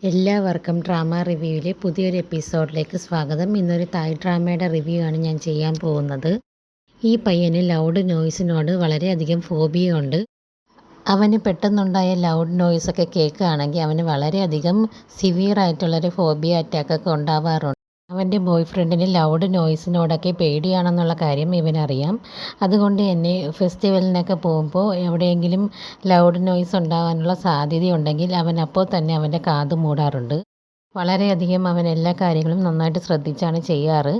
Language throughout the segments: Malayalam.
എല്ലാവർക്കും ഡ്രാമ റിവ്യൂവിലെ പുതിയൊരു എപ്പിസോഡിലേക്ക് സ്വാഗതം. ഇന്നൊരു തായ് ഡ്രാമയുടെ റിവ്യൂ ആണ് ഞാൻ ചെയ്യാൻ പോകുന്നത്. ഈ പയ്യന് ലൗഡ് നോയ്സിനോട് വളരെയധികം ഫോബിയുണ്ട്. അവന് പെട്ടെന്നുണ്ടായ ലൗഡ് നോയ്സൊക്കെ കേൾക്കുകയാണെങ്കിൽ അവന് വളരെയധികം സിവിയറായിട്ടുള്ളൊരു ഫോബിയ അറ്റാക്കൊക്കെ ഉണ്ടാവാറുണ്ട്. അവൻ്റെ ബോയ് ഫ്രണ്ടിന് ലൗഡ് നോയ്സിനോടൊക്കെ പേടിയാണെന്നുള്ള കാര്യം ഇവനറിയാം. അതുകൊണ്ട് തന്നെ ഫെസ്റ്റിവലിനൊക്കെ പോകുമ്പോൾ എവിടെയെങ്കിലും ലൗഡ് നോയ്സ് ഉണ്ടാകാനുള്ള സാധ്യതയുണ്ടെങ്കിൽ അവൻ അപ്പോൾ തന്നെ അവൻ്റെ കാത് മൂടാറുണ്ട്. വളരെയധികം അവൻ എല്ലാ കാര്യങ്ങളും നന്നായിട്ട് ശ്രദ്ധിച്ചാണ് ചെയ്യാറ്.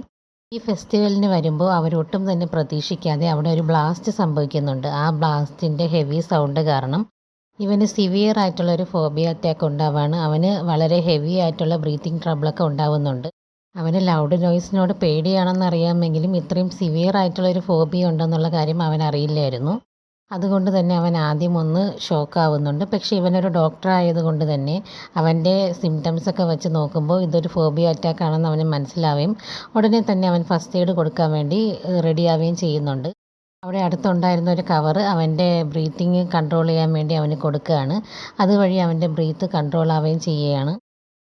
ഈ ഫെസ്റ്റിവലിന് വരുമ്പോൾ അവരൊട്ടും തന്നെ പ്രതീക്ഷിക്കാതെ അവിടെ ഒരു ബ്ലാസ്റ്റ് സംഭവിക്കുന്നുണ്ട്. ആ ബ്ലാസ്റ്റിൻ്റെ ഹെവി സൗണ്ട് കാരണം ഇവന് സിവിയർ ആയിട്ടുള്ളൊരു ഫോബിയ അറ്റാക്ക് ഉണ്ടാവാണ്. അവന് വളരെ ഹെവി ആയിട്ടുള്ള ബ്രീത്തിങ് ട്രബിളൊക്കെ ഉണ്ടാവുന്നുണ്ട്. അവന് ലൗഡ് നോയ്സിനോട് പേടിയാണെന്നറിയാമെങ്കിലും ഇത്രയും സിവിയർ ആയിട്ടുള്ളൊരു ഫോബിയ ഉണ്ടെന്നുള്ള കാര്യം അവൻ അറിയില്ലായിരുന്നു. അതുകൊണ്ട് തന്നെ അവൻ ആദ്യം ഒന്ന് ഷോക്കാവുന്നുണ്ട്. പക്ഷേ ഇവനൊരു ഡോക്ടർ ആയതുകൊണ്ട് തന്നെ അവൻ്റെ സിംറ്റംസൊക്കെ വെച്ച് നോക്കുമ്പോൾ ഇതൊരു ഫോബിയ അറ്റാക്ക് ആണെന്ന് അവന് മനസ്സിലാവുകയും ഉടനെ തന്നെ അവൻ ഫസ്റ്റ് എയ്ഡ് കൊടുക്കാൻ വേണ്ടി റെഡിയാവുകയും ചെയ്യുന്നുണ്ട്. അവിടെ അടുത്തുണ്ടായിരുന്ന ഒരു കവറ് അവൻ്റെ ബ്രീത്തിങ് കൺട്രോൾ ചെയ്യാൻ വേണ്ടി അവന് കൊടുക്കുകയാണ്. അതുവഴി അവൻ്റെ ബ്രീത്ത് കൺട്രോൾ ആവുകയും ചെയ്യുകയാണ്.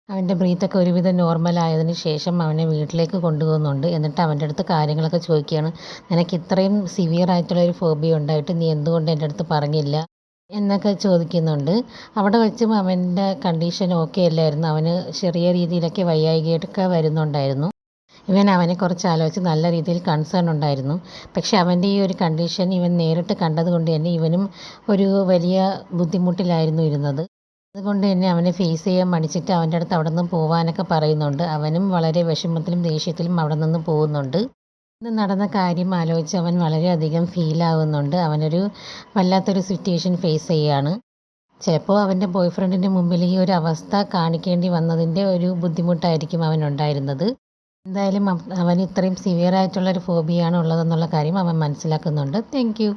അവൻ്റെ ബ്രീത്തൊക്കെ ഒരുവിധം നോർമലായതിന് ശേഷം അവനെ വീട്ടിലേക്ക് കൊണ്ടുപോകുന്നുണ്ട്. എന്നിട്ട് അവൻ്റെ അടുത്ത് കാര്യങ്ങളൊക്കെ ചോദിക്കുകയാണ്. നിനക്ക് ഇത്രയും സിവിയർ ആയിട്ടുള്ളൊരു ഫോബിയ ഉണ്ടായിട്ട് നീ എന്തുകൊണ്ട് എൻ്റെ അടുത്ത് പറഞ്ഞില്ല എന്നൊക്കെ ചോദിക്കുന്നുണ്ട്. അവിടെ വെച്ചും അവൻ്റെ കണ്ടീഷൻ ഓക്കെ അല്ലായിരുന്നു. അവന് ചെറിയ രീതിയിലൊക്കെ വയ്യായികയൊക്കെ വരുന്നുണ്ടായിരുന്നു. ഇവൻ അവനെക്കുറിച്ച് ആലോചിച്ച് നല്ല രീതിയിൽ കൺസേൺ ഉണ്ടായിരുന്നു. പക്ഷേ അവൻ്റെ ഈ ഒരു കണ്ടീഷൻ ഇവൻ നേരിട്ട് കണ്ടതുകൊണ്ട് തന്നെ ഇവനും ഒരു വലിയ ബുദ്ധിമുട്ടിലായിരുന്നു ഇരുന്നത്. അതുകൊണ്ട് തന്നെ അവനെ ഫേസ് ചെയ്യാൻ മടിച്ചിട്ട് അവൻ്റെ അടുത്ത് അവിടെ നിന്ന് പോകാനൊക്കെ പറയുന്നുണ്ട്. അവനും വളരെ വിഷമത്തിലും ദേഷ്യത്തിലും അവിടെ നിന്ന് പോകുന്നുണ്ട്. ഇന്ന് നടന്ന കാര്യം ആലോചിച്ച് അവൻ വളരെയധികം ഫീലാവുന്നുണ്ട്. അവനൊരു വല്ലാത്തൊരു സിറ്റുവേഷൻ ഫേസ് ചെയ്യുകയാണ്. ചിലപ്പോൾ അവൻ്റെ ബോയ് ഫ്രണ്ടിൻ്റെ മുമ്പിൽ ഈ ഒരു അവസ്ഥ കാണിക്കേണ്ടി വന്നതിൻ്റെ ഒരു ബുദ്ധിമുട്ടായിരിക്കും അവനുണ്ടായിരുന്നത്. എന്തായാലും അവന് ഇത്രയും സിവിയർ ആയിട്ടുള്ളൊരു ഫോബിയാണ് ഉള്ളതെന്നുള്ള കാര്യം അവൻ മനസ്സിലാക്കുന്നുണ്ട്. Thank you.